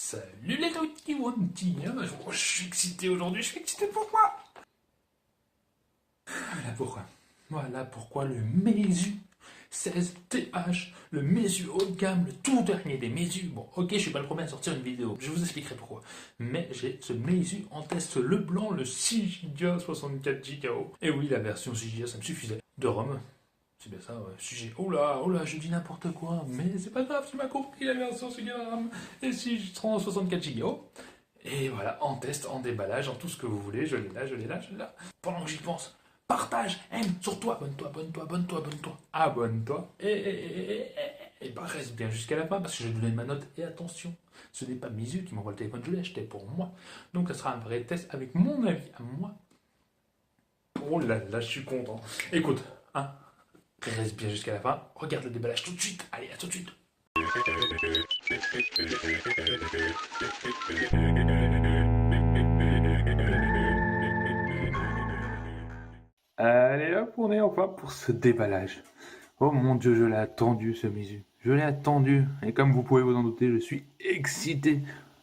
Salut les Doki Wanti, je suis excité aujourd'hui, je suis excité pourquoi? Voilà pourquoi le Meizu 16TH, le Meizu haut de gamme, le tout dernier des Meizu. Bon, ok, je suis pas le premier à sortir une vidéo, je vous expliquerai pourquoi. Mais j'ai ce Meizu en test le blanc, le 6Go 64Go. Et oui, la version 6Go, ça me suffisait. De ROM. C'est bien ça, ouais. Sujet. Oh là, je dis n'importe quoi, mais c'est pas grave, tu m'as compris la version 6 Go et si je prends 64 Go. Et voilà, en test, en déballage, en tout ce que vous voulez, je l'ai là, je l'ai là, je l'ai là. Pendant que j'y pense, partage, aime, surtout abonne-toi, abonne-toi, et bah reste bien jusqu'à la fin parce que je vais donner ma note. Et attention, ce n'est pas Mizu qui m'envoie le téléphone, je l'ai acheté pour moi. Donc ça sera un vrai test avec mon avis à moi. Oh là, je suis content. Écoute, hein, reste bien jusqu'à la fin, regarde le déballage tout de suite, allez, à tout de suite. Allez hop, on est enfin pour ce déballage. Oh mon dieu, je l'ai attendu ce Mizu. Je l'ai attendu. Et comme vous pouvez vous en douter, je suis excité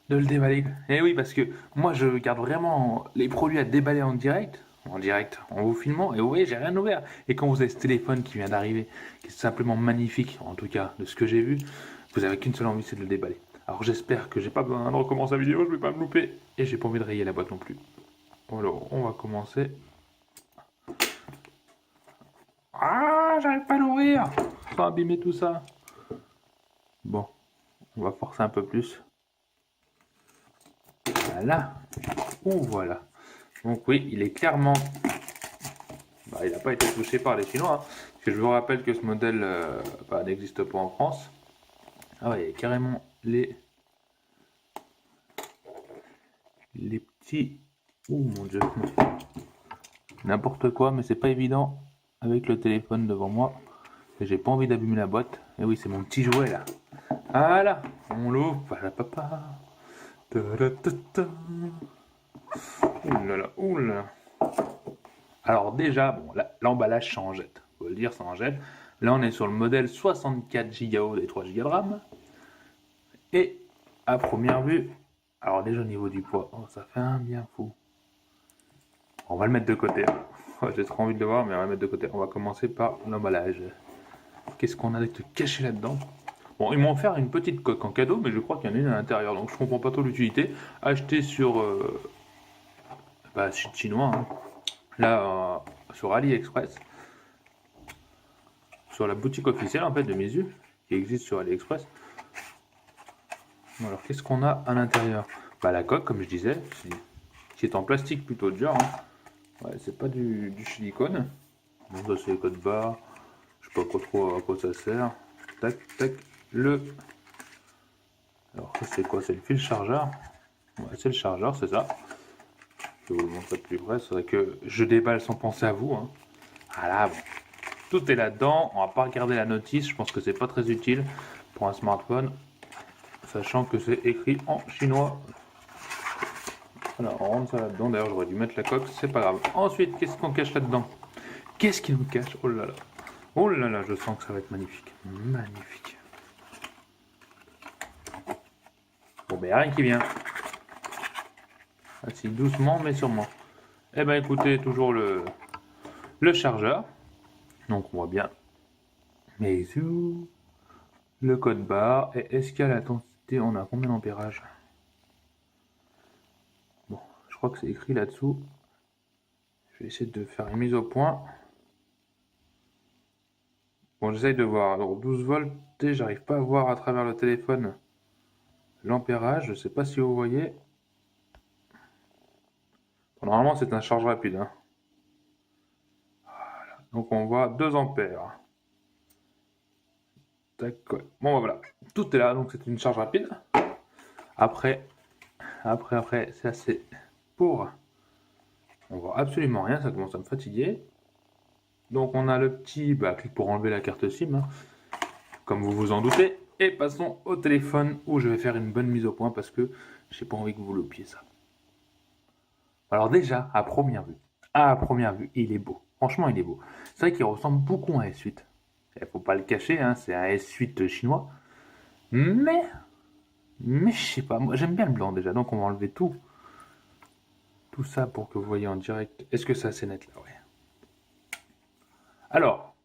de le déballer. Et oui, parce que moi je garde vraiment les produits à déballer en direct, en vous filmant. Et vous voyez, j'ai rien ouvert. Et quand vous avez ce téléphone qui vient d'arriver, qui est simplement magnifique, en tout cas de ce que j'ai vu, vous avez qu'une seule envie, c'est de le déballer. Alors j'espère que j'ai pas besoin de recommencer la vidéo, je vais pas me louper. Et j'ai pas envie de rayer la boîte non plus. Alors, on va commencer. Ah, j'arrive pas à l'ouvrir sans abîmer tout ça. Bon, on va forcer un peu plus. Voilà. Voilà. Donc oui, il est clairement... il n'a pas été touché par les Chinois. Parce que je vous rappelle que ce modèle n'existe pas en France. Ah ouais, il y a carrément les petits... Oh mon dieu. N'importe quoi, mais c'est pas évident avec le téléphone devant moi. Et j'ai pas envie d'abîmer la boîte. Et oui, c'est mon petit jouet là. Voilà, on l'ouvre. Voilà, papa. Oulala. Alors déjà, bon, l'emballage ça en jette. Faut le dire, ça en jette. Là, on est sur le modèle 64 Go et 3 Go de RAM. Et à première vue, alors déjà au niveau du poids, ça fait un bien fou. On va le mettre de côté. J'ai trop envie de le voir, mais on va le mettre de côté. On va commencer par l'emballage. Qu'est-ce qu'on a de caché là-dedans? Bon, ils m'ont offert une petite coque en cadeau, mais je crois qu'il y en a une à l'intérieur, donc je comprends pas trop l'utilité. Acheté sur site chinois, hein. Là, sur AliExpress, sur la boutique officielle en fait de Mizu, qui existe sur AliExpress. Alors, qu'est-ce qu'on a à l'intérieur? La coque, comme je disais, qui est en plastique plutôt dur. Hein. Ouais, c'est pas du silicone. Bon, ça c'est les codes barres. Je sais pas trop à quoi ça sert. Tac, tac. Alors, ça c'est quoi? C'est le fil chargeur. Ouais, c'est le chargeur, c'est ça. Je vais vous le montrer de plus près. C'est vrai que je déballe sans penser à vous. Hein. Voilà, bon. Tout est là-dedans. On va pas regarder la notice. Je pense que c'est pas très utile pour un smartphone. Sachant que c'est écrit en chinois. Alors, on rentre ça là-dedans. D'ailleurs, j'aurais dû mettre la coque. C'est pas grave. Ensuite, qu'est-ce qu'on cache là-dedans? Qu'est-ce qu'il nous cache? Oh là là. Oh là là, je sens que ça va être magnifique. Magnifique. Bon, ben, rien qui vient. Assis doucement, mais sûrement. Eh ben, écoutez, toujours le chargeur. Donc, on voit bien. Mais le code barre. Et est-ce qu'il y a l'intensité? On a combien d'ampérage? Bon, je crois que c'est écrit là-dessous. Je vais essayer de faire une mise au point. Bon, j'essaye de voir. Alors, 12 volts, j'arrive pas à voir à travers le téléphone l'ampérage. Je sais pas si vous voyez. Bon, normalement, c'est un charge rapide. Hein. Voilà. Donc, on voit 2 ampères. Tac, ouais. Bon, voilà. Tout est là, donc c'est une charge rapide. Après, c'est assez pour... On voit absolument rien, ça commence à me fatiguer. Donc on a le petit clic pour enlever la carte SIM, hein, comme vous vous en doutez. Et passons au téléphone où je vais faire une bonne mise au point parce que j'ai pas envie que vous loupiez ça. Alors déjà, à première vue, il est beau. Franchement, il est beau. C'est vrai qu'il ressemble beaucoup à un S8. Il faut pas le cacher, hein, c'est un S8 chinois. Mais Mais je sais pas, moi j'aime bien le blanc déjà, donc on va enlever tout. Tout ça pour que vous voyez en direct. Est-ce que c'est assez net là? Ouais. Alors,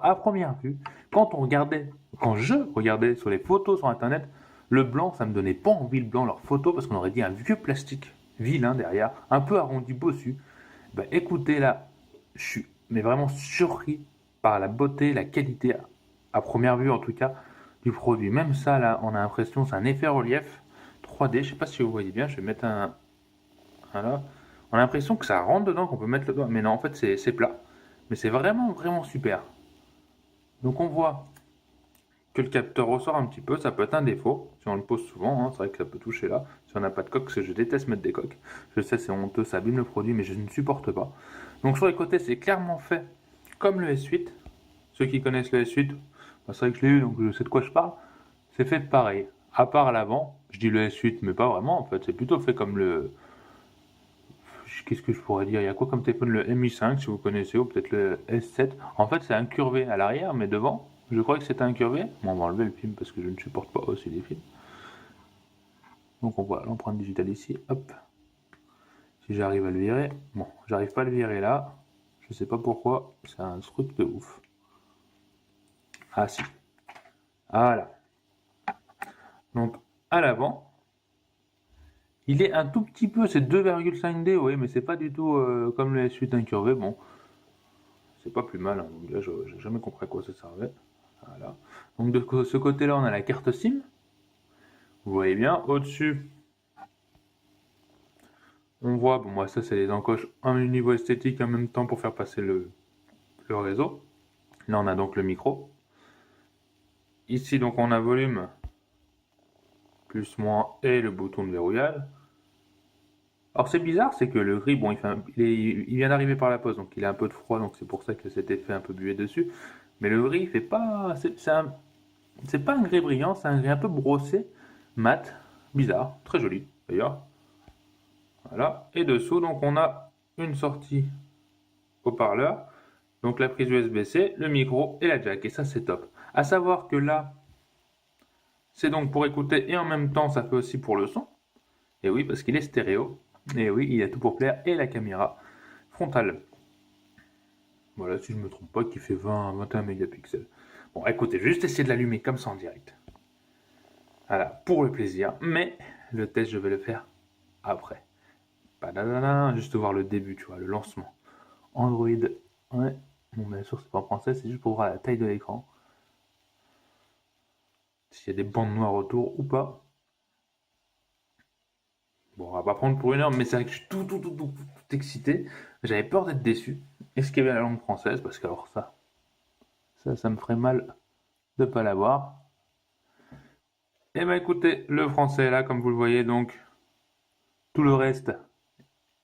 à première vue, quand je regardais sur les photos sur internet, le blanc, ça me donnait pas envie le blanc, leurs photos, parce qu'on aurait dit un vieux plastique vilain derrière, un peu arrondi bossu. Ben, écoutez là, je suis mais vraiment surpris par la beauté, la qualité, à première vue en tout cas, du produit. Même ça là, on a l'impression c'est un effet relief 3D, je sais pas si vous voyez bien, je vais mettre un là. On a l'impression que ça rentre dedans, qu'on peut mettre le doigt, mais non, en fait c'est plat. Mais c'est vraiment, vraiment super. Donc on voit que le capteur ressort un petit peu, ça peut être un défaut, si on le pose souvent, hein, c'est vrai que ça peut toucher là, si on n'a pas de coque, parce que je déteste mettre des coques, je sais c'est honteux, ça abîme le produit, mais je ne supporte pas. Donc sur les côtés c'est clairement fait comme le S8, ceux qui connaissent le S8, bah, c'est vrai que je l'ai eu donc je sais de quoi je parle, c'est fait pareil, à part à l'avant, je dis le S8 mais pas vraiment en fait, c'est plutôt fait comme le... Qu'est-ce que je pourrais dire? Il y a quoi comme téléphone? Le Mi 5 si vous connaissez, ou peut-être le S7. En fait, c'est incurvé à l'arrière, mais devant, je crois que c'était incurvé. Bon, on va enlever le film parce que je ne supporte pas aussi les films. Donc on voit l'empreinte digitale ici. Hop. Si j'arrive à le virer. Bon, j'arrive pas à le virer là. Je sais pas pourquoi. C'est un truc de ouf. Ah si. Voilà. Donc à l'avant, il est un tout petit peu, c'est 2,5D, oui, mais c'est pas du tout comme le S8 incurvé. Bon, c'est pas plus mal, hein. Donc là, j'ai jamais compris à quoi ça servait. Voilà. Donc de ce côté-là, on a la carte SIM. Vous voyez bien. Au-dessus, on voit, bon moi ça c'est les encoches au niveau esthétique en même temps pour faire passer le réseau. Là on a donc le micro. Ici donc on a volume, plus, moins et le bouton de verrouillage. Alors c'est bizarre, c'est que le gris, bon il vient d'arriver par la poste, donc il a un peu de froid, donc c'est pour ça que cet effet un peu bué dessus. Mais le gris, il fait pas, c'est pas un gris brillant, c'est un gris un peu brossé, mat, bizarre, très joli d'ailleurs. Voilà. Et dessous, donc on a une sortie haut-parleur, donc la prise USB-C, le micro et la jack. Et ça, c'est top. À savoir que là, c'est donc pour écouter et en même temps, ça fait aussi pour le son. Et oui, parce qu'il est stéréo. Et oui, il y a tout pour plaire et la caméra frontale. Voilà, si je ne me trompe pas, qui fait 20-21 mégapixels. Bon, écoutez, je vais juste essayer de l'allumer comme ça en direct. Voilà, pour le plaisir. Mais le test, je vais le faire après. Padadada, juste voir le début, tu vois, le lancement. Android, ouais. Bon, bien sûr, c'est pas en français, c'est juste pour voir la taille de l'écran. S'il y a des bandes noires autour ou pas. Bon, on va pas prendre pour une heure, mais c'est vrai que je suis tout excité. J'avais peur d'être déçu. Est-ce qu'il y avait la langue française? Parce que alors ça me ferait mal de pas l'avoir. Eh ben écoutez, le français est là, comme vous le voyez, donc tout le reste,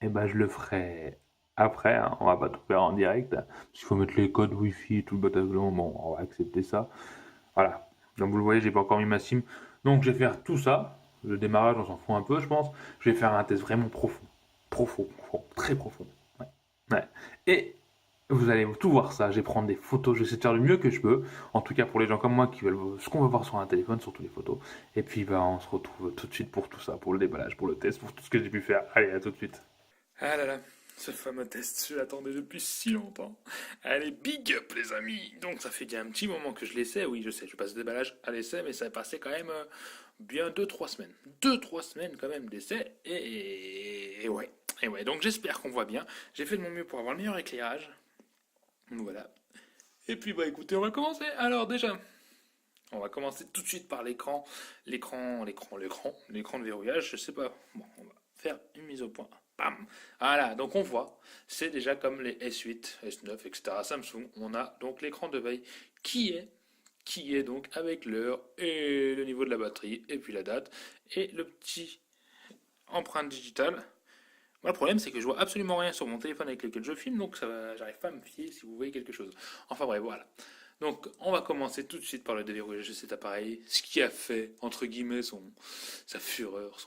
eh ben je le ferai après, hein. On va pas tout faire en direct, hein, parce qu'il faut mettre les codes Wi-Fi, tout le bataillon. Bon, on va accepter ça. Voilà. Comme vous le voyez, j'ai pas encore mis ma SIM. Donc je vais faire tout ça. Le démarrage, on s'en fout un peu, je pense. Je vais faire un test vraiment profond. Profond, très profond. Ouais. Ouais. Et vous allez tout voir ça. Je vais prendre des photos, je vais essayer de faire le mieux que je peux. En tout cas pour les gens comme moi qui veulent ce qu'on veut voir sur un téléphone, surtout les photos. Et puis bah, on se retrouve tout de suite pour tout ça, pour le déballage, pour le test, pour tout ce que j'ai pu faire. Allez, à tout de suite. Ah là là, ce fameux test, je l'attendais depuis si longtemps. Allez, big up les amis. Donc ça fait déjà un petit moment que je l'essaie, oui je sais, je passe le déballage à l'essai, mais ça a passé quand même bien 2-3 semaines. 2-3 semaines quand même d'essai, et ouais. Et ouais, donc j'espère qu'on voit bien. J'ai fait de mon mieux pour avoir le meilleur éclairage. Donc voilà. Et puis bah écoutez, on va commencer. Alors déjà, on va commencer tout de suite par l'écran de verrouillage, je sais pas. Bon, on va faire une mise au point. Bam. Voilà, donc on voit, c'est déjà comme les S8, S9, etc. Samsung, on a donc l'écran de veille qui est donc avec l'heure et le niveau de la batterie et puis la date et le petit empreinte digitale. Moi, le problème, c'est que je vois absolument rien sur mon téléphone avec lequel je filme, donc j'arrive pas à me fier si vous voyez quelque chose. Enfin bref, voilà. Donc, on va commencer tout de suite par le déverrouillage de cet appareil, ce qui a fait, entre guillemets, sa fureur,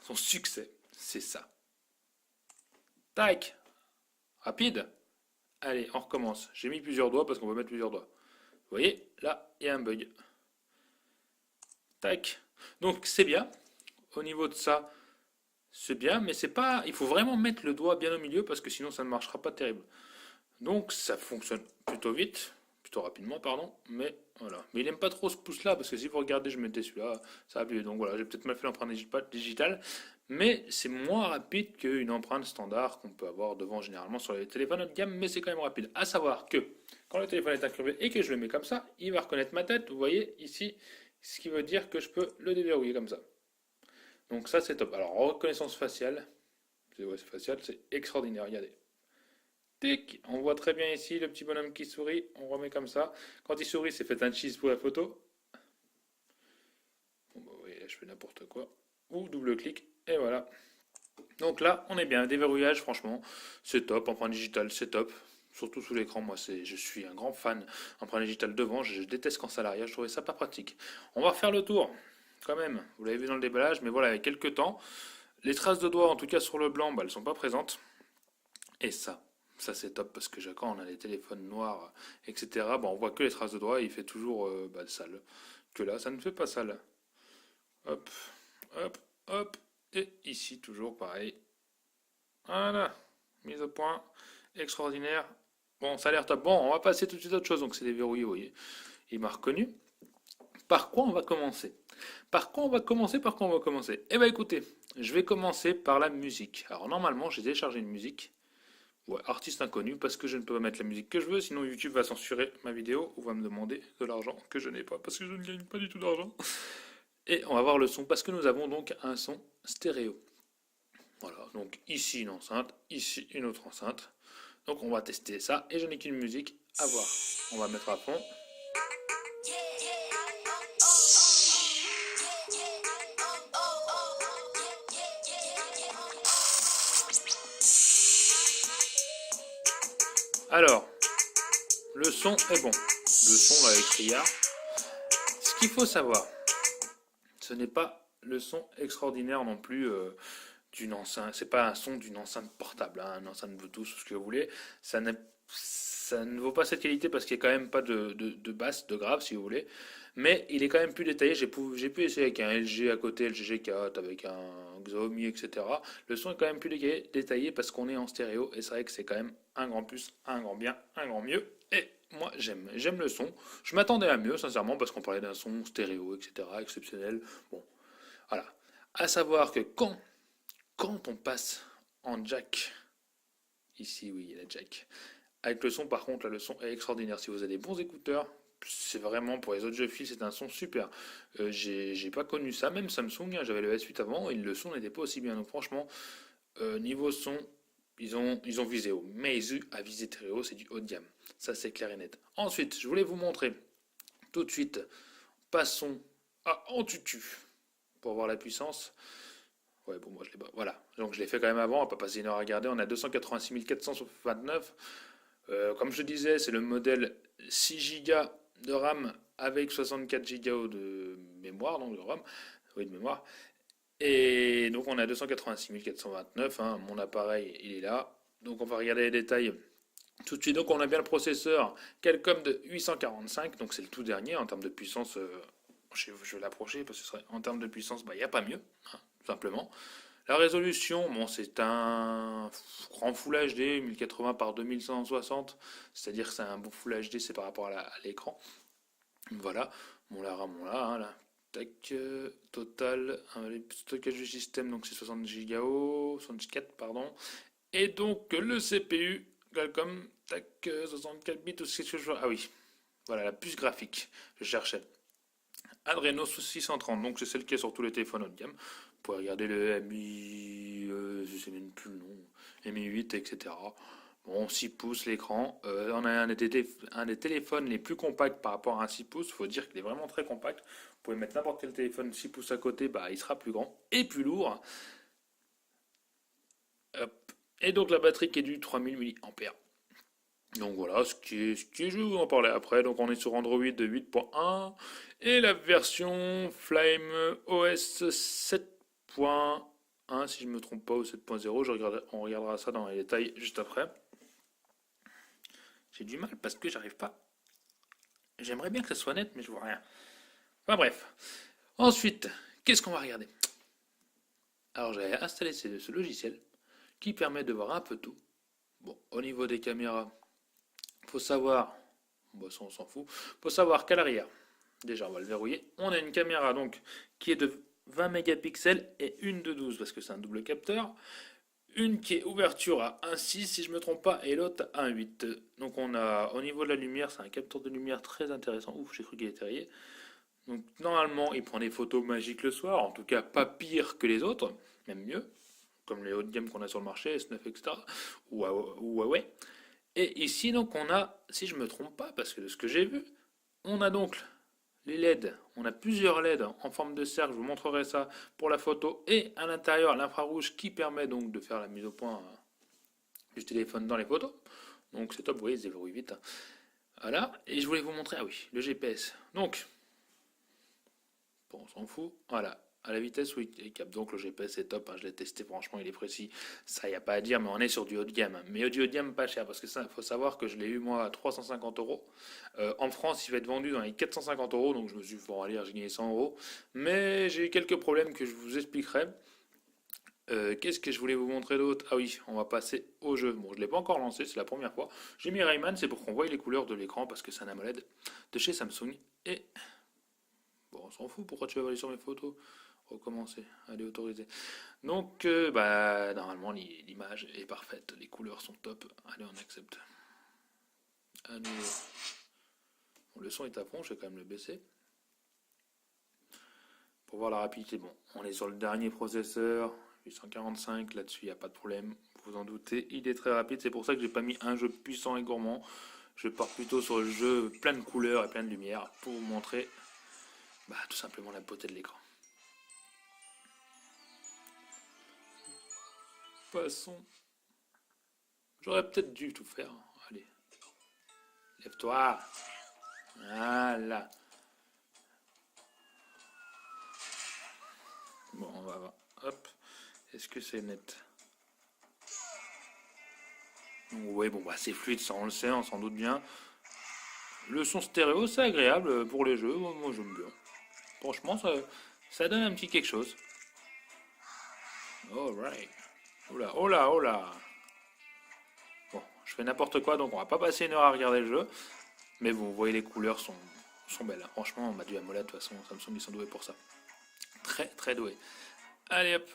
son succès. C'est ça. Tac. Rapide. Allez, on recommence. J'ai mis plusieurs doigts parce qu'on peut mettre plusieurs doigts. Vous voyez, là, il y a un bug. Tac. Donc c'est bien. Au niveau de ça, c'est bien, mais c'est pas. Il faut vraiment mettre le doigt bien au milieu parce que sinon ça ne marchera pas terrible. Donc ça fonctionne plutôt vite, plutôt rapidement, pardon. Mais voilà. Mais il n'aime pas trop ce pouce-là parce que si vous regardez, je mettais celui-là, ça va plus. Donc voilà, j'ai peut-être mal fait l'empreinte digitale, mais c'est moins rapide qu'une empreinte standard qu'on peut avoir devant généralement sur les téléphones haut de gamme, mais c'est quand même rapide. À savoir que quand le téléphone est incurvé et que je le mets comme ça, il va reconnaître ma tête. Vous voyez ici, ce qui veut dire que je peux le déverrouiller comme ça. Donc ça c'est top. Alors reconnaissance faciale, c'est facial, c'est extraordinaire. Regardez. Tic, on voit très bien ici le petit bonhomme qui sourit. On remet comme ça. Quand il sourit, c'est fait un cheese pour la photo. Bon, bah, vous voyez, là, je fais n'importe quoi. Ou double clic. Et voilà. Donc là, on est bien. Déverrouillage, franchement, c'est top. Empreinte digitale, c'est top. Surtout sous l'écran, moi, je suis un grand fan. Empreinte digitale devant, je déteste quand ça à l'arrière. Je trouvais ça pas pratique. On va refaire le tour, quand même. Vous l'avez vu dans le déballage, mais voilà, avec quelques temps. Les traces de doigts, en tout cas sur le blanc, bah, elles sont pas présentes. Et ça c'est top parce que quand on a des téléphones noirs, etc., bah, on voit que les traces de doigts et il fait toujours sale. Que là, ça ne fait pas sale. Hop, hop, hop. Et ici, toujours pareil. Voilà. Mise au point. Extraordinaire. Bon, ça a l'air top. Bon, on va passer tout de suite à autre chose. Donc, c'est déverrouillé, vous voyez. Il m'a reconnu. Par quoi on va commencer? Par quoi on va commencer? Par quoi on va commencer? Eh bien, écoutez, je vais commencer par la musique. Alors, normalement, j'ai téléchargé une musique. Ouais, artiste inconnu, parce que je ne peux pas mettre la musique que je veux, sinon YouTube va censurer ma vidéo ou va me demander de l'argent que je n'ai pas, parce que je ne gagne pas du tout d'argent. Et on va voir le son, parce que nous avons donc un son stéréo. Voilà, donc ici une enceinte, ici une autre enceinte. Donc on va tester ça, et je n'ai qu'une musique à voir. On va mettre à fond. Alors, le son est bon. Le son là est criard. Ce qu'il faut savoir, ce n'est pas le son extraordinaire non plus d'une enceinte. C'est pas un son d'une enceinte portable, hein, une enceinte Bluetooth, ce que vous voulez. Ça ne vaut pas cette qualité parce qu'il n'y a quand même pas de basse, de grave si vous voulez. Mais il est quand même plus détaillé. J'ai pu essayer avec un LG à côté, LG G4, avec un Xiaomi, etc. Le son est quand même plus détaillé parce qu'on est en stéréo. Et c'est vrai que c'est quand même un grand plus, un grand bien, un grand mieux. Et moi j'aime le son. Je m'attendais à mieux, sincèrement, parce qu'on parlait d'un son stéréo, etc. Exceptionnel. Bon, voilà. À savoir que quand on passe en jack, ici oui, il y a la jack, avec le son par contre, là le son est extraordinaire. Si vous avez des bons écouteurs, c'est vraiment pour les audiophiles, c'est un son super. J'ai pas connu ça, même Samsung, hein, j'avais le S8 avant, et le son n'était pas aussi bien. Donc franchement, niveau son, ils ont visé haut. Meizu a visé stéréo, c'est du haut de gamme. Ça c'est clair et net. Ensuite, je voulais vous montrer tout de suite, passons à Antutu pour voir la puissance. Ouais, bon, moi je l'ai pas. Voilà. Donc je l'ai fait quand même avant, on va pas passer une heure à regarder. On a 286 429. Comme je disais, c'est le modèle 6 Go de RAM avec 64 Go de mémoire, donc de RAM, oui, de mémoire. Et donc on a 286 429. Hein. Mon appareil, il est là. Donc on va regarder les détails tout de suite. Donc on a bien le processeur Qualcomm de 845. Donc c'est le tout dernier en termes de puissance. Je vais l'approcher parce que en termes de puissance, il n'y a pas mieux, hein, tout simplement. La résolution, bon, c'est un grand Full HD, 1080 par 2160, c'est-à-dire que c'est un bon Full HD, c'est par rapport à l'écran. Voilà, bon là, hein, là. Tac, total, le stockage du système, donc c'est 60 Go, 64, pardon. Et donc le CPU, Qualcomm, tac, 64 bits, ou ce que je vois. Ah oui, voilà, la puce graphique, je cherchais. Adreno 630, donc c'est celle qui est sur tous les téléphones haut de gamme. Vous pouvez regarder le MI, je sais même plus le nom, MI8, etc. Bon, 6 pouces l'écran. On a un des téléphones les plus compacts par rapport à un 6 pouces. Il faut dire qu'il est vraiment très compact. Vous pouvez mettre n'importe quel téléphone 6 pouces à côté, bah, il sera plus grand et plus lourd. Hop. Et donc la batterie qui est du 3000 mAh. Donc voilà, ce qui est, je vais vous en parler après. Donc on est sur Android de 8.1 et la version Flame OS 7.1, si je ne me trompe pas, ou 7.0. On regardera ça dans les détails juste après. J'ai du mal parce que j'arrive pas. J'aimerais bien que ça soit net, mais je vois rien. Enfin bref. Ensuite, qu'est-ce qu'on va regarder? Alors j'ai installé ce logiciel qui permet de voir un peu tout. Bon, au niveau des caméras, faut savoir, bon ça on s'en fout, faut savoir qu'à l'arrière, déjà on va le verrouiller, on a une caméra donc qui est de 20 mégapixels et une de 12 parce que c'est un double capteur. Une qui est ouverture à 1,6 si je me trompe pas et l'autre à 1,8. Donc on a au niveau de la lumière, c'est un capteur de lumière très intéressant. Ouf, j'ai cru qu'il était rayé. Donc normalement, il prend des photos magiques le soir, en tout cas pas pire que les autres, même mieux, comme les haut de gamme qu'on a sur le marché, S9, etc. Ou Huawei. Et ici donc on a, si je me trompe pas, parce que de ce que j'ai vu, on a donc les LED, on a plusieurs LED en forme de cercle, je vous montrerai ça pour la photo, et à l'intérieur l'infrarouge qui permet donc de faire la mise au point du téléphone dans les photos. Donc c'est top, vous voyez, 0,8. Voilà, et je voulais vous montrer, ah oui, le GPS. Donc, bon, on s'en fout, voilà, à la vitesse où il capte, donc le GPS est top, hein, je l'ai testé, franchement il est précis, ça y a pas à dire, mais on est sur du haut de gamme, hein. Mais du haut de gamme pas cher, parce que ça, il faut savoir que je l'ai eu moi à 350 euros. En France, il va être vendu dans les 450 euros, donc je me suis dit, bon allez, j'ai gagné 100 euros, mais j'ai eu quelques problèmes que je vous expliquerai. Qu'est-ce que je voulais vous montrer d'autre? Ah oui, on va passer au jeu. Bon, je ne l'ai pas encore lancé, c'est la première fois. J'ai mis Rayman, c'est pour qu'on voie les couleurs de l'écran parce que c'est un AMOLED de chez Samsung. Et bon, on s'en fout, pourquoi tu vas aller sur mes photos? Recommencer, allez autoriser. Donc, bah, normalement, l'image est parfaite, les couleurs sont top. Allez, on accepte. Allez. Bon, le son est à fond, je vais quand même le baisser. Pour voir la rapidité, bon, on est sur le dernier processeur, 845, là-dessus, il n'y a pas de problème. Vous vous en doutez, il est très rapide, c'est pour ça que j'ai pas mis un jeu puissant et gourmand. Je pars plutôt sur le jeu plein de couleurs et plein de lumière pour vous montrer bah, tout simplement la beauté de l'écran. Passons. J'aurais peut-être dû tout faire. Allez, lève-toi. Voilà. Bon, on va voir. Hop. Est-ce que c'est net? Oui, bon, bah c'est fluide, ça on le sait, on s'en doute bien. Le son stéréo, c'est agréable pour les jeux. Moi j'aime bien. Franchement, ça donne un petit quelque chose. Alright. Oh là, oh là, oh là. Bon, je fais n'importe quoi, donc on va pas passer une heure à regarder le jeu. Mais vous voyez, les couleurs sont belles, hein. Franchement, on m'a du AMOLED, de toute façon, Samsung, ils sont doués pour ça. Très, très doués. Allez hop.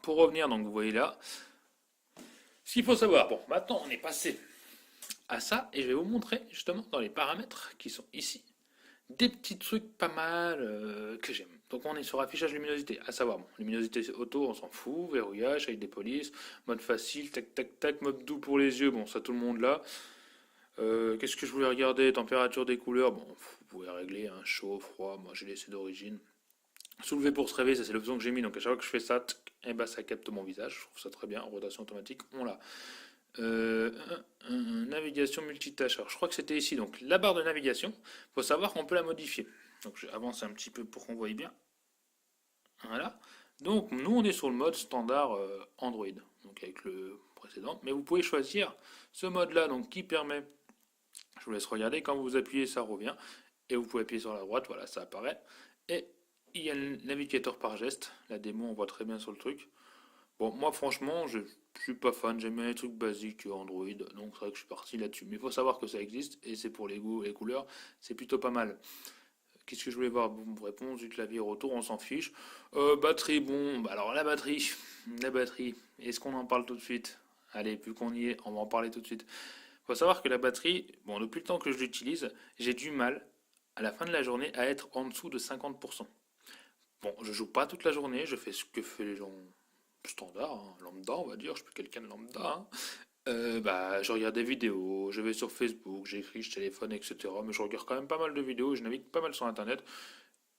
Pour revenir, donc vous voyez là. Ce qu'il faut savoir, bon, maintenant on est passé à ça, et je vais vous montrer justement dans les paramètres qui sont ici des petits trucs pas mal que j'aime. Donc on est sur affichage luminosité, à savoir, bon, luminosité auto, on s'en fout, verrouillage avec des polices, mode facile, tac tac tac, mode doux pour les yeux, bon ça tout le monde là. Qu'est-ce que je voulais regarder? Température des couleurs, bon vous pouvez régler, hein, chaud, froid, moi j'ai laissé d'origine. Soulever pour se réveiller, ça c'est l'option que j'ai mis, donc à chaque fois que je fais ça, et bah ça capte mon visage, je trouve ça très bien, rotation automatique, on l'a. Euh, Navigation multitâche. Alors, je crois que c'était ici. Donc, la barre de navigation, il faut savoir qu'on peut la modifier. Donc, je vais avancer un petit peu pour qu'on voie bien. Voilà. Donc, nous, on est sur le mode standard Android, donc avec le précédent. Mais vous pouvez choisir ce mode-là, donc qui permet, je vous laisse regarder, quand vous appuyez, ça revient. Et vous pouvez appuyer sur la droite, voilà, ça apparaît. Et il y a le navigateur par geste. La démo, on voit très bien sur le truc. Bon, moi franchement, je suis pas fan, j'aime bien les trucs basiques Android, donc c'est vrai que je suis parti là-dessus. Mais il faut savoir que ça existe, et c'est pour les goûts et les couleurs, c'est plutôt pas mal. Qu'est-ce que je voulais voir? Bon, réponse du clavier retour, on s'en fiche. Batterie, bon, bah alors la batterie, est-ce qu'on en parle tout de suite? Allez, vu qu'on y est, on va en parler tout de suite. Faut savoir que la batterie, bon, depuis le temps que je l'utilise, j'ai du mal, à la fin de la journée, à être en dessous de 50%. Bon, je joue pas toute la journée, je fais ce que fait les gens standard, hein, lambda, on va dire, je suis quelqu'un de lambda, hein. Bah, je regarde des vidéos, je vais sur Facebook, j'écris, je téléphone, etc. Mais je regarde quand même pas mal de vidéos, je navigue pas mal sur Internet.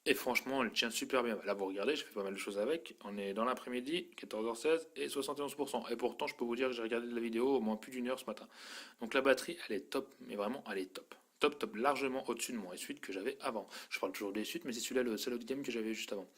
Et franchement, elle tient super bien. Là, vous regardez, je fais pas mal de choses avec. On est dans l'après-midi, 14h16 et 71%. Et pourtant, je peux vous dire que j'ai regardé de la vidéo au moins plus d'une heure ce matin. Donc la batterie, elle est top, mais vraiment, elle est top. Top, top, largement au-dessus de mon S8 que j'avais avant. Je parle toujours des S8, mais c'est celui-là, le seul game que j'avais juste avant.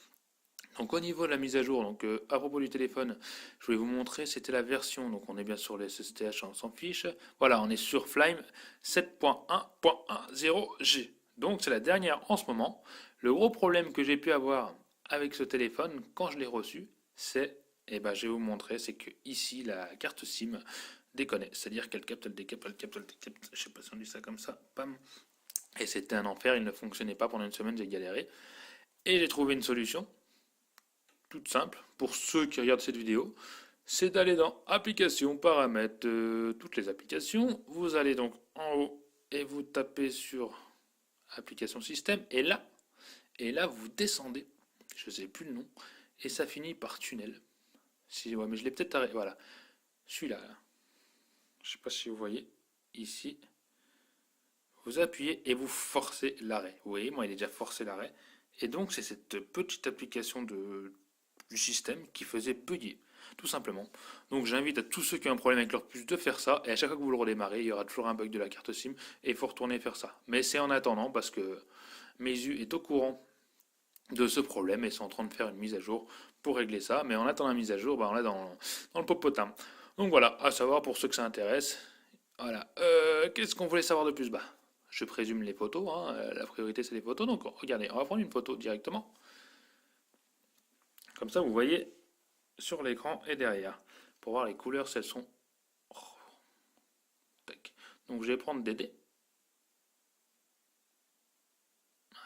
Donc au niveau de la mise à jour, donc à propos du téléphone, je voulais vous montrer, c'était la version, donc on est bien sur les SSTH, on s'en fiche. Voilà, on est sur Flame 7.1.10G. Donc c'est la dernière en ce moment. Le gros problème que j'ai pu avoir avec ce téléphone quand je l'ai reçu, c'est, je vais vous montrer, c'est que ici la carte SIM déconne. C'est-à-dire qu'elle capte, elle décapte, elle capte, elle décapte. Je sais pas si on dit ça comme ça. Pam. Et c'était un enfer, il ne fonctionnait pas pendant une semaine, j'ai galéré. Et j'ai trouvé une solution, toute simple, pour ceux qui regardent cette vidéo. C'est d'aller dans Applications, Paramètres, toutes les applications. Vous allez donc en haut et vous tapez sur Application Système. Et là vous descendez. Je ne sais plus le nom. Et ça finit par Tunnel. Si, ouais, mais je l'ai peut-être arrêté. Voilà. Celui-là. Là. Je ne sais pas si vous voyez. Ici. Vous appuyez et vous forcez l'arrêt. Vous voyez, moi il est déjà forcé l'arrêt. Et donc c'est cette petite application du système qui faisait bugger. Tout simplement. Donc j'invite à tous ceux qui ont un problème avec leur puce de faire ça. Et à chaque fois que vous le redémarrez, il y aura toujours un bug de la carte SIM. Et il faut retourner faire ça. Mais c'est en attendant parce que Meizu est au courant de ce problème et sont en train de faire une mise à jour pour régler ça. Mais en attendant la mise à jour, on l'a dans le popotin. Donc voilà, à savoir pour ceux que ça intéresse. Voilà. Qu'est-ce qu'on voulait savoir de plus? Je présume les photos. La priorité c'est les photos. Donc regardez, on va prendre une photo directement. Comme ça, vous voyez sur l'écran et derrière. Pour voir les couleurs, si elles sont... Tac. Donc je vais prendre Dédé.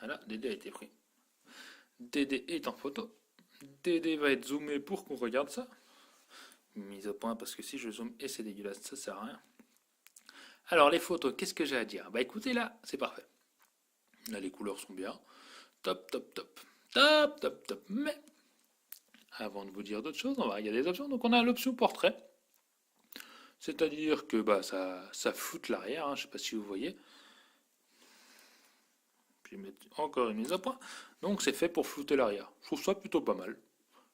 Voilà, Dédé a été pris. Dédé est en photo. Dédé va être zoomé pour qu'on regarde ça. Mise au point parce que si je zoome et c'est dégueulasse, ça sert à rien. Alors les photos, qu'est-ce que j'ai à dire? Écoutez là, c'est parfait. Là les couleurs sont bien. Top, top, top. Top, top, top. Mais avant de vous dire d'autres choses, on va regarder les options. Donc on a l'option portrait. C'est-à-dire que ça floute l'arrière, je ne sais pas si vous voyez. Je vais mettre encore une mise à point. Donc c'est fait pour flouter l'arrière. Je trouve ça plutôt pas mal.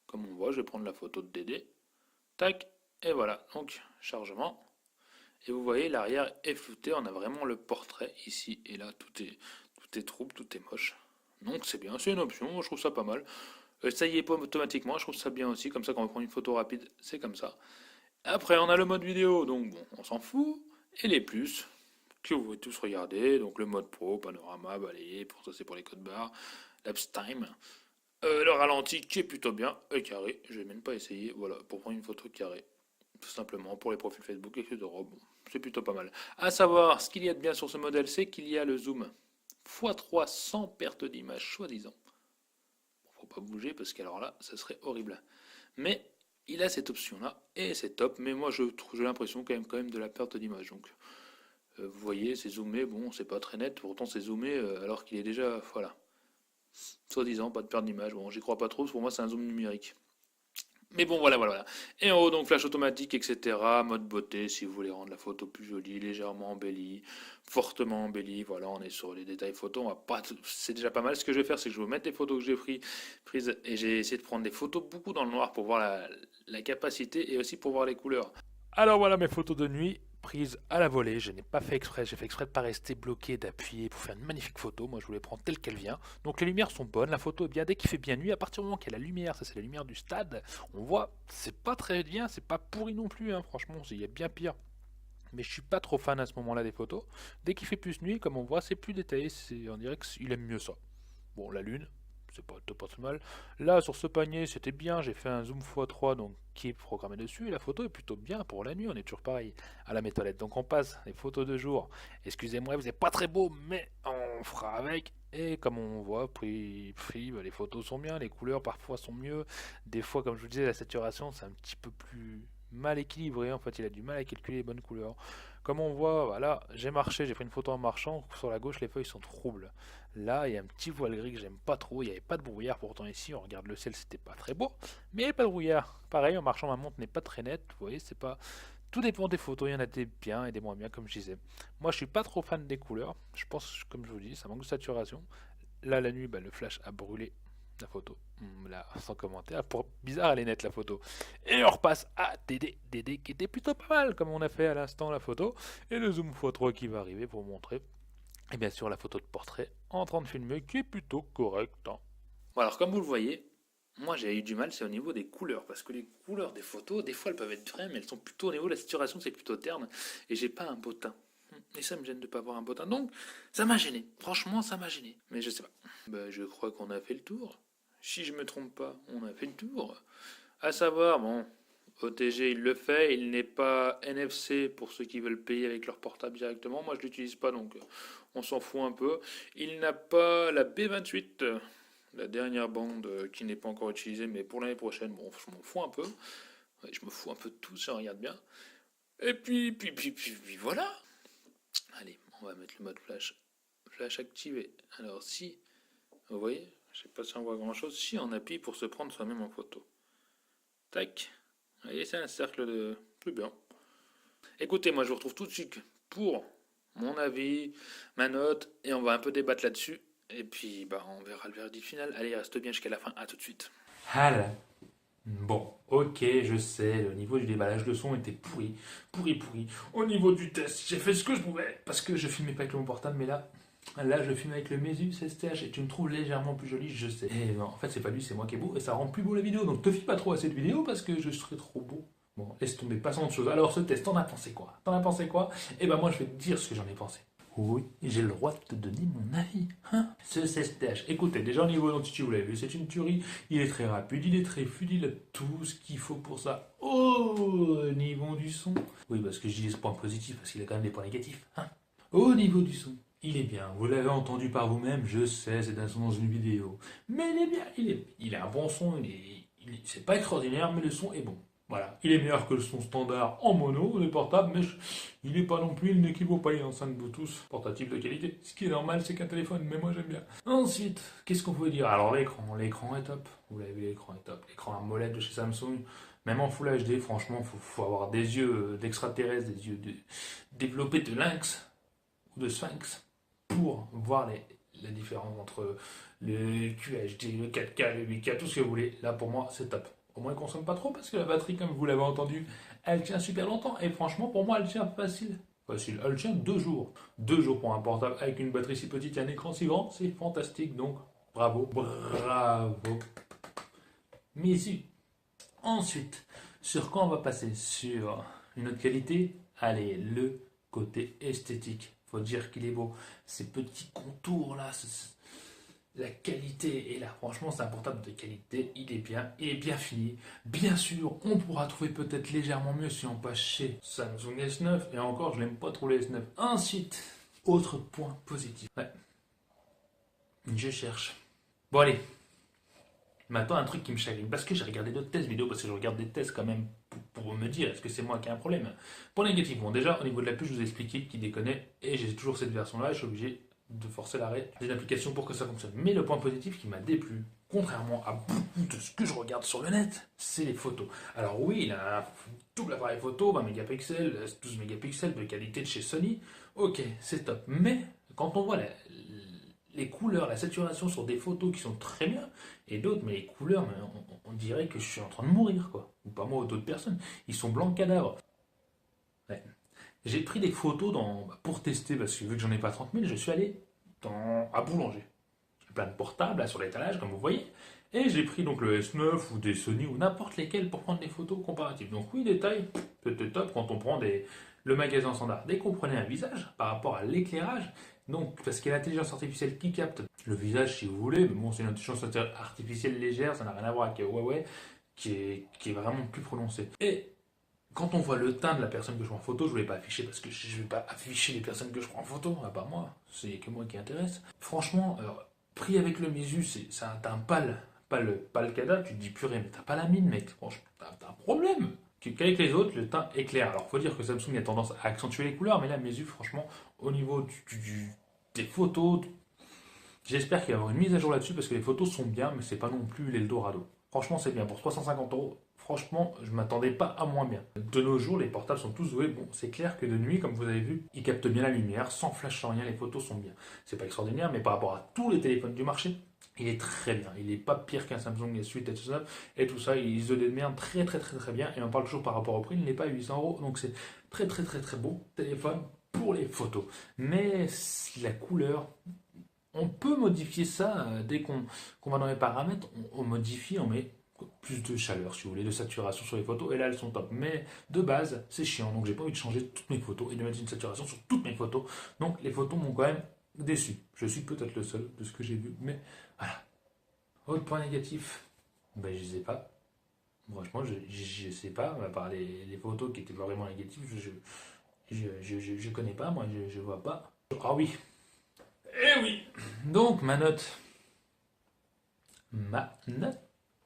Comme on voit, je vais prendre la photo de Dédé. Tac, et voilà. Donc chargement. Et vous voyez, l'arrière est flouté. On a vraiment le portrait ici et là. Tout est trouble, tout est moche. Donc c'est bien, c'est une option, je trouve ça pas mal. Ça y est pas automatiquement, je trouve ça bien aussi. Comme ça, quand on prend une photo rapide, c'est comme ça. Après, on a le mode vidéo, donc bon, on s'en fout. Et les plus, que vous pouvez tous regarder. Donc le mode pro, panorama, balayé, pour ça c'est pour les codes barres. Lapse time. Le ralenti qui est plutôt bien. Et carré, je vais même pas essayer. Voilà, pour prendre une photo carré. Tout simplement, pour les profils Facebook, etc. Bon, c'est plutôt pas mal. À savoir, ce qu'il y a de bien sur ce modèle, c'est qu'il y a le zoom x3 sans perte d'image, soi-disant. Bon, faut pas bouger parce qu'alors là, ça serait horrible. Mais il a cette option-là et c'est top. Mais moi, j'ai l'impression quand même de la perte d'image. Donc, vous voyez, c'est zoomé. Bon, c'est pas très net. Pourtant, c'est zoomé alors qu'il est déjà, voilà, soi-disant pas de perte d'image. Bon, j'y crois pas trop. Pour moi, c'est un zoom numérique. Mais bon, voilà. Et en haut, donc flash automatique, etc. Mode beauté, si vous voulez rendre la photo plus jolie, légèrement embellie, fortement embellie. Voilà, on est sur les détails photos. On va pas, c'est déjà pas mal. Ce que je vais faire, c'est que je vais vous mettre les photos que j'ai prises et j'ai essayé de prendre des photos beaucoup dans le noir pour voir la capacité et aussi pour voir les couleurs. Alors voilà mes photos de nuit prises à la volée. Je n'ai pas fait exprès, j'ai fait exprès de ne pas rester bloqué, d'appuyer pour faire une magnifique photo. Moi je voulais prendre telle qu'elle vient. Donc les lumières sont bonnes, la photo est bien. Dès qu'il fait bien nuit, à partir du moment qu'il y a la lumière, ça c'est la lumière du stade, on voit, c'est pas très bien, c'est pas pourri non plus, franchement, il y a bien pire. Mais je suis pas trop fan à ce moment-là des photos. Dès qu'il fait plus nuit, comme on voit, c'est plus détaillé, on dirait qu'il aime mieux ça. Bon, la lune, c'est pas tout mal. Là, sur ce panier, c'était bien. J'ai fait un zoom x3 donc, qui est programmé dessus. Et la photo est plutôt bien pour la nuit. On est toujours pareil à la métolette. Donc, on passe les photos de jour. Excusez-moi, vous n'êtes pas très beau, mais on fera avec. Et comme on voit, les photos sont bien. Les couleurs parfois sont mieux. Des fois, comme je vous disais, la saturation, c'est un petit peu plus mal équilibré. En fait, il a du mal à calculer les bonnes couleurs. Comme on voit, voilà, j'ai marché, j'ai pris une photo en marchant. Sur la gauche, les feuilles sont troubles. Là, il y a un petit voile gris que j'aime pas trop. Il n'y avait pas de brouillard pourtant ici. On regarde le ciel, c'était pas très beau. Mais il n'y avait pas de brouillard. Pareil, en marchant, ma montre n'est pas très nette. Vous voyez, c'est pas. Tout dépend des photos. Il y en a des bien et des moins bien, comme je disais. Moi, je suis pas trop fan des couleurs. Je pense, comme je vous dis, ça manque de saturation. Là, la nuit, le flash a brûlé la photo. Là, sans commentaire. Bizarre, elle est nette la photo. Et on repasse à Dédé qui était plutôt pas mal, comme on a fait à l'instant la photo. Et le zoom x3 qui va arriver pour montrer. Et bien sûr, la photo de portrait en train de filmer qui est plutôt correcte. Bon, alors, comme vous le voyez, moi j'ai eu du mal, c'est au niveau des couleurs. Parce que les couleurs des photos, des fois elles peuvent être vraies, mais elles sont plutôt au niveau de la saturation, c'est plutôt terne. Et j'ai pas un beau teint. Et ça me gêne de pas avoir un bottin. Donc, ça m'a gêné. Franchement, ça m'a gêné. Mais je sais pas. Je crois qu'on a fait le tour. Si je me trompe pas, on a fait le tour. À savoir, bon, OTG il le fait, il n'est pas NFC pour ceux qui veulent payer avec leur portable directement. Moi je l'utilise pas donc on s'en fout un peu. Il n'a pas la B28, la dernière bande qui n'est pas encore utilisée, mais pour l'année prochaine, bon, je m'en fous un peu. Ouais, je me fous un peu de tout, ça regarde bien. Et puis voilà. Allez, on va mettre le mode flash. Flash activé. Alors si, vous voyez, je sais pas si on voit grand chose. Si on appuie pour se prendre soi-même en photo. Tac. Vous voyez, c'est un cercle de... Plus bien. Écoutez, moi je vous retrouve tout de suite pour mon avis, ma note, et on va un peu débattre là-dessus. Et puis, on verra le verdict final. Allez, reste bien jusqu'à la fin. À tout de suite. Voilà. Bon, ok, je sais, au niveau du déballage, le son était pourri. Au niveau du test, j'ai fait ce que je pouvais, parce que je filmais pas avec mon portable, mais là, je filme avec le Meizu 16TH et tu me trouves légèrement plus jolie, je sais. Et non, en fait, c'est pas lui, c'est moi qui est beau et ça rend plus beau la vidéo. Donc te fie pas trop à cette vidéo parce que je serai trop beau. Bon, laisse tomber, passons de choses. Alors, ce test, t'en as pensé quoi? Eh ben, moi, je vais te dire ce que j'en ai pensé. Oui, j'ai le droit de te donner mon avis. Hein, ce 16TH. Écoutez, déjà au niveau d'identité, vous l'avez vu, c'est une tuerie. Il est très rapide, il est très fluide, il a tout ce qu'il faut pour ça. Au niveau du son. Oui, parce que je dis ce point positif, parce qu'il a quand même des points négatifs. Hein. Au niveau du son. Il est bien, vous l'avez entendu par vous-même, je sais, c'est un son dans une vidéo. Mais il est bien, il a un bon son, c'est pas extraordinaire, mais le son est bon. Voilà, il est meilleur que le son standard en mono des portables, mais il n'est pas non plus, il n'équivaut pas à une enceinte Bluetooth portative de qualité. Ce qui est normal, c'est qu'un téléphone, mais moi j'aime bien. Ensuite, qu'est-ce qu'on peut dire? Alors l'écran est top. Vous l'avez vu, l'écran est top. L'écran AMOLED de chez Samsung, même en Full HD, franchement, faut avoir des yeux d'extraterrestre, des yeux développés de lynx ou de sphinx pour voir la différence entre le QHD, le 4K, le 8K, tout ce que vous voulez. Là, pour moi, c'est top. Au moins, il ne consomme pas trop parce que la batterie, comme vous l'avez entendu, elle tient super longtemps. Et franchement, pour moi, elle tient facile. Facile. Elle tient 2 jours. 2 jours pour un portable avec une batterie si petite et un écran si grand, c'est fantastique. Donc, bravo. Mais si. Ensuite, sur quoi on va passer? Sur une autre qualité? Allez, le côté esthétique. Faut dire qu'il est beau. Ces petits contours là, la qualité est là. Franchement, c'est un portable de qualité. Il est bien fini. Bien sûr, on pourra trouver peut-être légèrement mieux si on passe chez Samsung S9. Et encore, je n'aime pas trop les S9. Ensuite, autre point positif. Ouais. Je cherche. Bon, allez. Maintenant, un truc qui me chagrine, parce que j'ai regardé d'autres tests vidéo, parce que je regarde des tests quand même pour me dire est-ce que c'est moi qui ai un problème. Pour négatif, bon, déjà, au niveau de la puce, je vous ai expliqué qu'il déconnait, et j'ai toujours cette version-là, je suis obligé de forcer l'arrêt des applications pour que ça fonctionne. Mais le point positif qui m'a déplu, contrairement à beaucoup de ce que je regarde sur le net, c'est les photos. Alors oui, il a un double appareil photo, 20 mégapixels, 12 mégapixels de qualité de chez Sony, ok, c'est top. Mais quand on voit les couleurs, la saturation sur des photos qui sont très bien, et d'autres, mais les couleurs, on dirait que je suis en train de mourir, quoi. Ou pas moi, ou d'autres personnes. Ils sont blancs cadavres. Ouais. J'ai pris des photos pour tester, parce que vu que j'en ai pas 30 000, je suis allé à Boulanger. J'ai plein de portables là, sur l'étalage, comme vous voyez. Et j'ai pris donc le S9 ou des Sony ou n'importe lesquels pour prendre des photos comparatives. Donc oui, détail, c'était top quand on prend le magasin standard. Dès qu'on prenait un visage par rapport à l'éclairage, donc parce qu'il y a l'intelligence artificielle qui capte le visage si vous voulez, mais bon c'est une intelligence artificielle légère, ça n'a rien à voir avec Huawei, qui est vraiment plus prononcée. Et quand on voit le teint de la personne que je prends en photo, je ne voulais pas afficher parce que je ne vais pas afficher les personnes que je prends en photo, à part moi, c'est que moi qui intéresse. Franchement, pris avec le Meizu, c'est un teint pâle, pas le cadavre, tu te dis purée, mais t'as pas la mine, mec, franchement, t'as un problème. Qu'avec les autres, le teint est clair. Alors, faut dire que Samsung a tendance à accentuer les couleurs, mais là, Meizu, franchement, au niveau des photos, j'espère qu'il va y avoir une mise à jour là-dessus parce que les photos sont bien, mais c'est pas non plus l'Eldorado. Franchement, c'est bien. Pour 350 €, franchement, je m'attendais pas à moins bien. De nos jours, les portables sont tous doués. Bon, c'est clair que de nuit, comme vous avez vu, ils captent bien la lumière, sans flash, sans rien, les photos sont bien. C'est pas extraordinaire, mais par rapport à tous les téléphones du marché, il est très bien. Il n'est pas pire qu'un Samsung S8 et tout ça. Il se démerde très très très très bien. Et on parle toujours par rapport au prix, il n'est pas à 800 €. Donc c'est très très très très beau téléphone pour les photos. Mais la couleur, on peut modifier ça dès qu'on va dans les paramètres. On modifie, on met plus de chaleur, si vous voulez, de saturation sur les photos, et là elles sont top. Mais de base, c'est chiant, donc j'ai pas envie de changer toutes mes photos et de mettre une saturation sur toutes mes photos. Donc les photos m'ont quand même déçu. Je suis peut-être le seul de ce que j'ai vu, mais voilà. Autre point négatif, ben je sais pas. Franchement, je sais pas, à part les photos qui étaient vraiment négatives, je connais pas, moi, je vois pas. Ah oui, eh oui. Donc ma note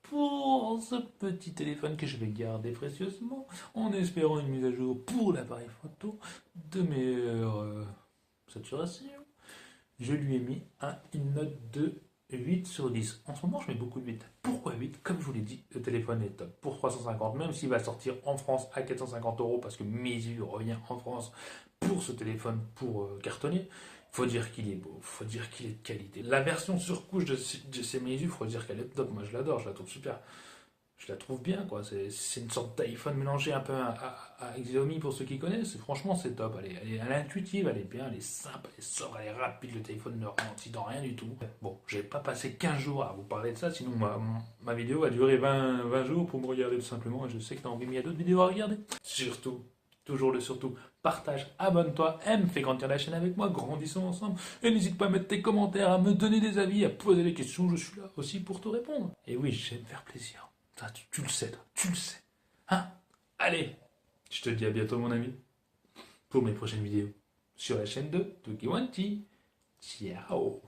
pour ce petit téléphone que je vais garder précieusement, en espérant une mise à jour pour l'appareil photo de meilleure saturation. Je lui ai mis une note de 8 sur 10. En ce moment, je mets beaucoup de 8. Pourquoi 8? Comme je vous l'ai dit, le téléphone est top. Pour 350, même s'il va sortir en France à 450 euros, parce que Meizu revient en France pour ce téléphone pour cartonner, faut dire qu'il est beau, faut dire qu'il est de qualité. La version surcouche de ces Meizu, faut dire qu'elle est top. Moi, je l'adore, je la trouve super. Je la trouve bien, quoi. C'est une sorte d'iPhone mélangé un peu à Xiaomi pour ceux qui connaissent. Franchement, c'est top. Elle est intuitive, elle est bien, elle est simple, elle est sobre, elle est rapide. Le téléphone ne ralentit dans rien du tout. Bon, j'ai pas passé 15 jours à vous parler de ça, sinon ma vidéo a duré 20 jours pour me regarder tout simplement. Et je sais que t'as envie, mais il y a d'autres vidéos à regarder. Surtout, toujours le surtout, partage, abonne-toi, aime, fais grandir la chaîne avec moi, grandissons ensemble. Et n'hésite pas à mettre tes commentaires, à me donner des avis, à poser des questions, je suis là aussi pour te répondre. Et oui, j'aime faire plaisir. Ça, tu le sais, toi, tu le sais. Hein? Allez, je te dis à bientôt, mon ami, pour mes prochaines vidéos sur la chaîne de Tokiwanti. Ciao!